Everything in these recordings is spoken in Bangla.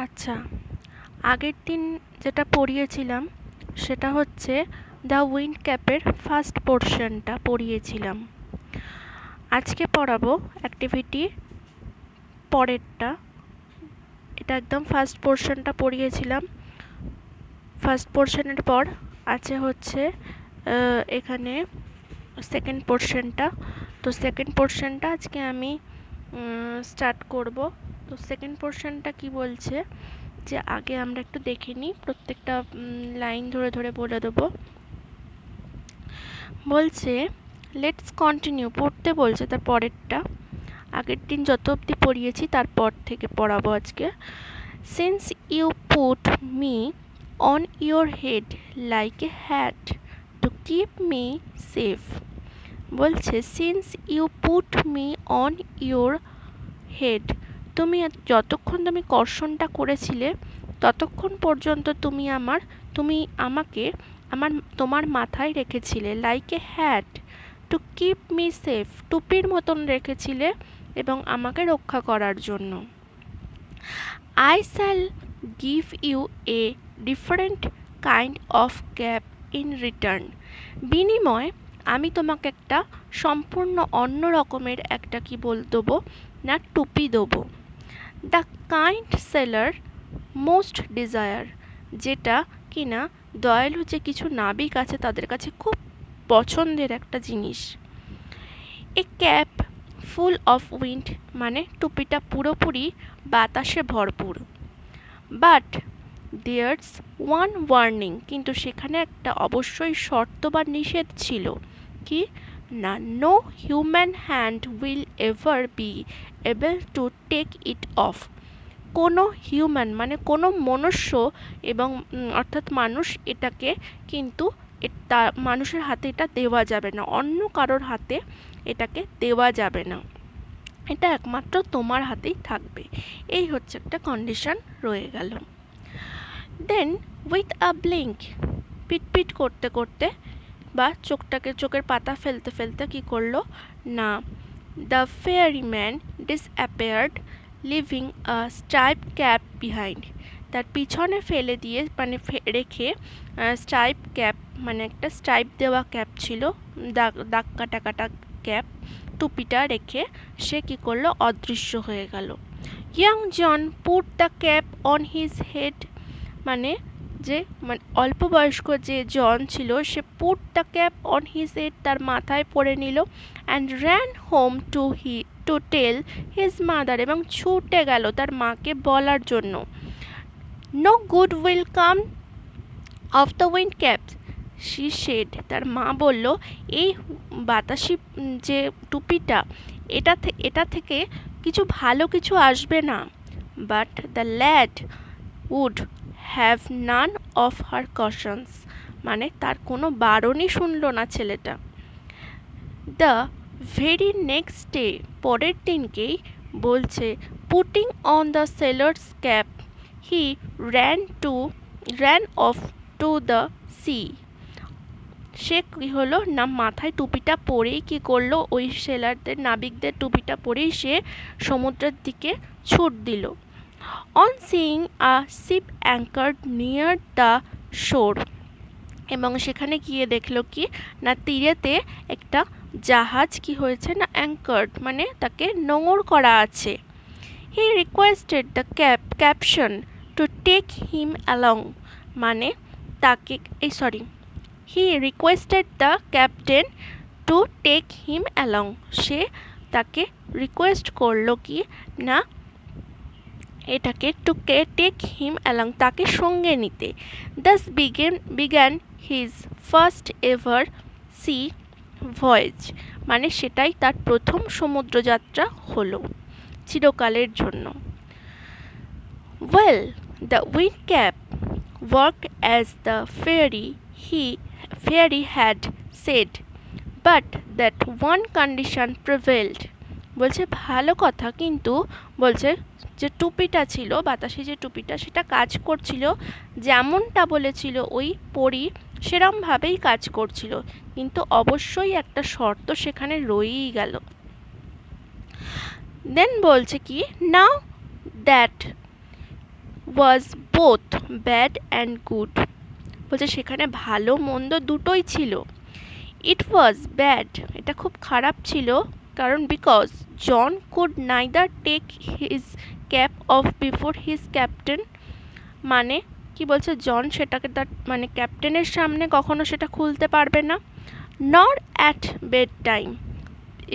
আচ্ছা, আগের দিন যেটা পড়িয়েছিলাম সেটা হচ্ছে দ্য উইন্ড ক্যাপের ফার্স্ট পোর্শনটা পড়িয়েছিলাম। আজকে পড়াবো অ্যাক্টিভিটি পরেরটা। এটা একদম ফার্স্ট পোর্শনটা পড়িয়েছিলাম। ফার্স্ট পোর্শনের পর আছে হচ্ছে এখানে সেকেন্ড পোর্শনটা। তো সেকেন্ড পোর্শনটা আজকে আমি স্টার্ট করব। তো সেকেন্ড পোর্শনটা কি বলছে যে আগে আমরা একটু দেখে নিই, প্রত্যেকটা লাইন ধরে ধরে বলে দেবো। বলছে লেটস কন্টিনিউ, পড়তে বলছে তার পরেরটা। আগের দিন যত অবধি পড়িয়েছি তারপর থেকে পড়াবো আজকে। Since you put me on your head like a hat to keep me safe. বলছে since you put me on your head, তুমি যতক্ষণ তুমি কর্ষণটা করেছিলে ততক্ষণ পর্যন্ত তুমি আমাকে তোমার মাথায় রেখেছিলে, like a hat to keep me safe, টুপির মতন রেখেছিলে এবং আমাকে রক্ষা করার জন্য। I shall give you a different kind of cap in return. বিনিময়ে আমি তোমাকে একটা সম্পূর্ণ অন্য রকমের একটা কি দেবো না, টুপি দেবো। The kind seller most desire, যেটা কিনা দয়ালু যে কিছু নাবিক আছে তাদের কাছে খুব পছন্দের একটা জিনিস। A cap full of wind, মানে টুপিটা পুরোপুরি বাতাসে ভরপুর। বাট দেয়ার্স ওয়ান ওয়ার্নিং, কিন্তু সেখানে একটা অবশ্যই শর্ত বা নিষেধ ছিল। কি না, no human hand will ever be able to take it off. কোনো হিউম্যান মানে কোনো মনুষ্য এবং অর্থাৎ মানুষ এটাকে কিন্তু মানুষের হাতে এটা দেওয়া যাবে না, অন্য কারোর হাতে এটাকে দেওয়া যাবে না, এটা একমাত্র তোমার হাতেই থাকবে। এই হচ্ছে একটা কন্ডিশন রয়ে গেল। দেন উইথ আ ব্লিঙ্ক, পিটপিট করতে করতে বা চোখের পাতা ফেলতে ফেলতে কি করলো না, the ফেয়ারিম্যান disappeared living a stripe cap behind. তার পিছনে ফেলে দিয়ে মানে রেখে স্ট্রাইপ ক্যাপ, মানে একটা স্ট্রাইপ দেওয়া ক্যাপ ছিল, দাগ কাটা কাটা ক্যাপ, টুপিটা রেখে সে কি করলো, অদৃশ্য হয়ে গেল। Young John put the cap on his head, মানে অল্প বয়স্ক যে জন ছিল সে put the cap on his head, তার মাথায় পরে নিল। And ran home to tell his mother, এবং ছুটে গেল তার মাকে বলার জন্য। No good will come of the wind cap she said, তার মা বলল এই বাতাসি যে টুপিটা এটা থেকে কিছু ভালো কিছু আসবে না। But the lad would have none of her cautions, মানে তার কোনো বারণই শুনল না ছেলেটা। দ্য ভেরি নেক্সট ডে, পরের দিনকেই বলছে, putting on the sailor's cap he ran off to the sea. সে কি হলো না, মাথায় টুপিটা পরেই কি করলো, ওই সেলারদের নাবিকদের টুপিটা পরেই সে সমুদ্রের দিকে ছুট দিল। On seeing a ship anchored near the shore, এবং সেখানে গিয়ে দেখলো কি না, তীরেতে একটা জাহাজ কি হয়েছে না, অ্যাঙ্কার্ড মানে তাকে নোঙর করা আছে। He requested the caption to take him along, মানে তাকে he requested the captain to take him along, সে তাকে রিকোয়েস্ট করলো কি না এটাকে টু টেক হিম অ্যালং, তাকে সঙ্গে নিতে। Das began his first ever C voice, মানে সেটাই তার প্রথম সমুদ্রযাত্রা হলো চিরকালের জন্য। Well, the wind cap worked as the fairy had said, but that one condition prevailed. বলছে ভালো কথা, কিন্তু বলছে যে টুপিটা ছিল, বাতাসে যে টুপিটা, সেটা কাজ করছিল যেমনটা বলেছিল ওই পরী, সেরমভাবেই কাজ করছিল, কিন্তু অবশ্যই একটা শর্ত সেখানে রয়েই গেল। দেন বলছে কি, now that was both bad and good. বলছে সেখানে ভালো মন্দ দুটোই ছিল। ইট ওয়াজ ব্যাড, এটা খুব খারাপ ছিল, কারণ because John could neither take his cap off before his captain, মানে কি বলছে, জন সেটাকে তার মানে ক্যাপ্টেনের সামনে কখনো সেটা খুলতে পারবে না, নর অ্যাট বেড টাইম,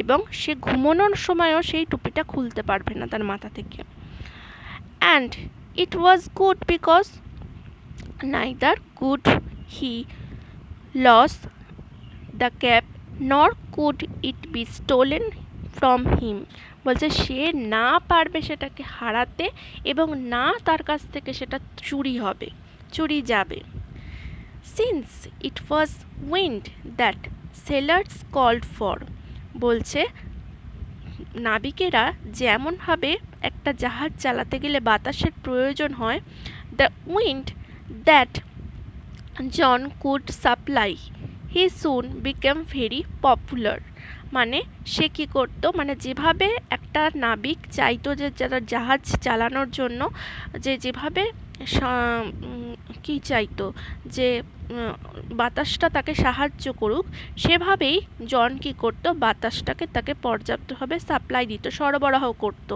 এবং সে ঘুমানোর সময়ও সেই টুপিটা খুলতে পারবে না তার মাথা থেকে। And it was good because neither could he lose the cap nor could it be stolen from him. বলছে সে না পারবে সেটাকে হারাতে এবং না তার কাছ থেকে সেটা চুরি যাবে। Since it was wind that sailors called for. বলছে নাবিকেরা যেমনভাবে একটা জাহাজ চালাতে গেলে বাতাসের প্রয়োজন হয়, the wind that John could supply he soon became very popular. মানে সে কী করতো, মানে যেভাবে একটা নাবিক চাইতো যে যারা জাহাজ চালানোর জন্য যেভাবে কী চাইতো যে বাতাসটা তাকে সাহায্য করুক, সেভাবেই জন কী করতো, বাতাসটাকে তাকে পর্যাপ্তভাবে সাপ্লাই দিত, সরবরাহ করতো।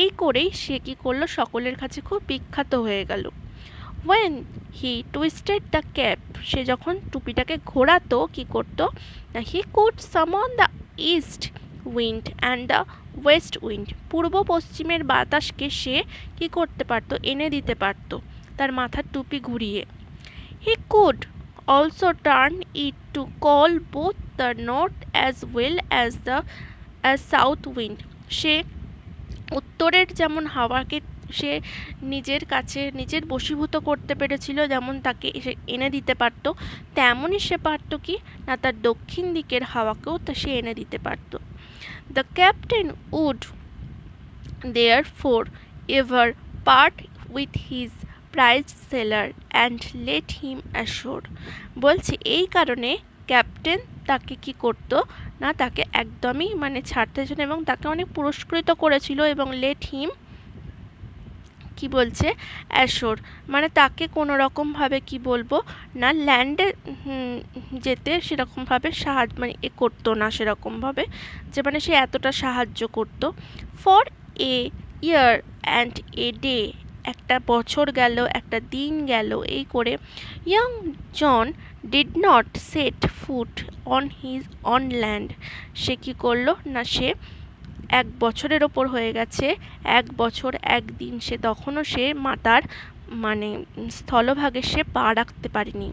এই করেই সে কী করলো, সকলের কাছে খুব বিখ্যাত হয়ে গেল। when he twisted the cap, সে যখন টুপিটাকে ঘোরাতো কি করতো, he could summon the east wind and the west wind, পূর্ব পশ্চিমের বাতাসকে সে কি করতে পারতো, এনে দিতে পারতো তার মাথার টুপি ঘুরিয়ে। he could also turn it to call both the north as well as south wind, সে উত্তরের যেমন হাওয়াকে সে নিজের বশীভূত করতে পেরেছিল, যেমন তাকে এনে দিতে পারতো, তেমনই সে পারতো কি না তার দক্ষিণ দিকের হাওয়াকেও তা সে এনে দিতে পারতো। The captain would therefore ever part with his prized sailor and let him ashore। বলছে এই কারণে ক্যাপ্টেন তাকে কি করতো না, তাকে একদমই মানে ছাড়তে ছিল এবং তাকে অনেক পুরস্কৃত করেছিল, এবং লেট হিম কি বলছে অ্যাশোর, মানে তাকে কোনো রকমভাবে কি বলবো না ল্যান্ডে যেতে সেরকমভাবে সাহায্য মানে করতো না, সেরকমভাবে যে মানে সে এতটা সাহায্য করতো। For a year and a day, একটা বছর গেল, একটা দিন গেল, এই করে young John did not set foot on land, সে কি করলো না, সে 1 বছরের ওপর হয়ে গেছে, 1 বছর 1 দিন সে তখনও সে মাতার মানে স্থলভাগে সে পা রাখতে পারেনি।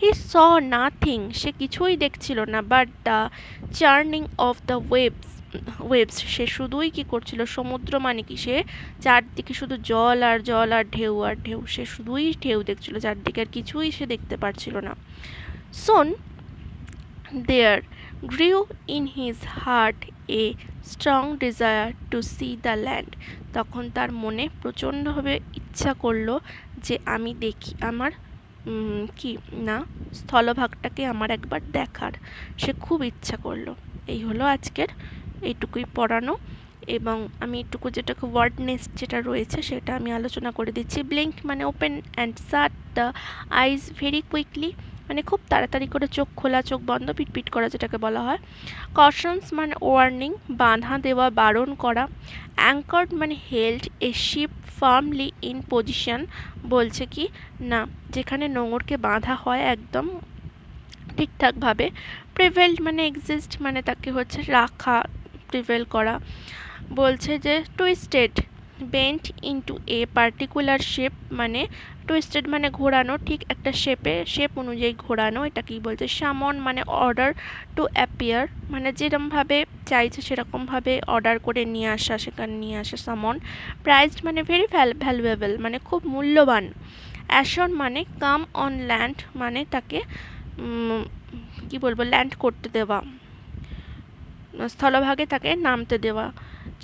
হি স নাথিং, সে কিছুই দেখছিল না, but the churning of the waves, সে শুধুই কি করছিল, সমুদ্র মানে কি, সে চারদিকে শুধু জল আর জল আর ঢেউ আর ঢেউ, সে শুধুই ঢেউ দেখছিল চারদিকে, আর কিছুই সে দেখতে পারছিল না। সোন দেয়ার grew in his heart a strong desire to see the land, তখন তার মনে প্রচণ্ডভাবে ইচ্ছা করলো যে আমি দেখি আমার কি না স্থলভাগটাকে আমার একবার দেখার, সে খুব ইচ্ছা করলো। এই হলো আজকের এইটুকুই পড়ানো, এবং আমি এইটুকু যেটাকে ওয়ার্ড নেস্ট যেটা রয়েছে সেটা আমি আলোচনা করে দিচ্ছি। ব্লিঙ্ক মানে open and shut the eyes very quickly, মানে খুব তাড়াতাড়ি করে চোখ খোলা চোখ বন্ধ পিটপিট করা যেটাকে বলা হয়। কশনস মানে ওয়ার্নিং, বাঁধা দেওয়া বারণ করা। অ্যাঙ্কার্ড মানে held a ship firmly in position, বলছে কি না যেখানে নোঙরকে বাঁধা হয় একদম ঠিকঠাকভাবে। প্রিভেল্ড মানে এক্সিস্ট, মানে তাকে হচ্ছে রাখা, প্রিভেল করা। বলছে যে twisted bent into a particular shape, মানে টুইস্টেড মানে ঘোরানো, ঠিক একটা শেপ অনুযায়ী ঘোরানো, এটা কি বলছে। সামন মানে অর্ডার টু অ্যাপিয়ার, মানে যেরকমভাবে চাইছে সেরকমভাবে অর্ডার করে নিয়ে আসা, সেখানে নিয়ে আসা সামন। প্রাইজড মানে ভেরি ভ্যালুয়েবল, মানে খুব মূল্যবান। অ্যাশন মানে কাম অন ল্যান্ড, মানে তাকে কি বলবো ল্যান্ড করতে দেওয়া, স্থলভাগে তাকে নামতে দেওয়া।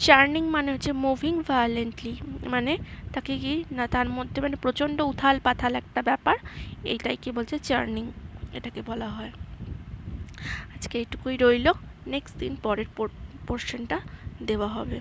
চার্নিং মানে হচ্ছে মুভিং ভায়োলেন্টলি, মানে তাকে কি না তার মধ্যে মানে প্রচণ্ড উথাল পাথাল একটা ব্যাপার, এইটাই কি বলছে চার্নিং, এটাকে বলা হয়। আজকে এইটুকুই রইল, নেক্সট দিন পরের পোর্শনটা দেওয়া হবে।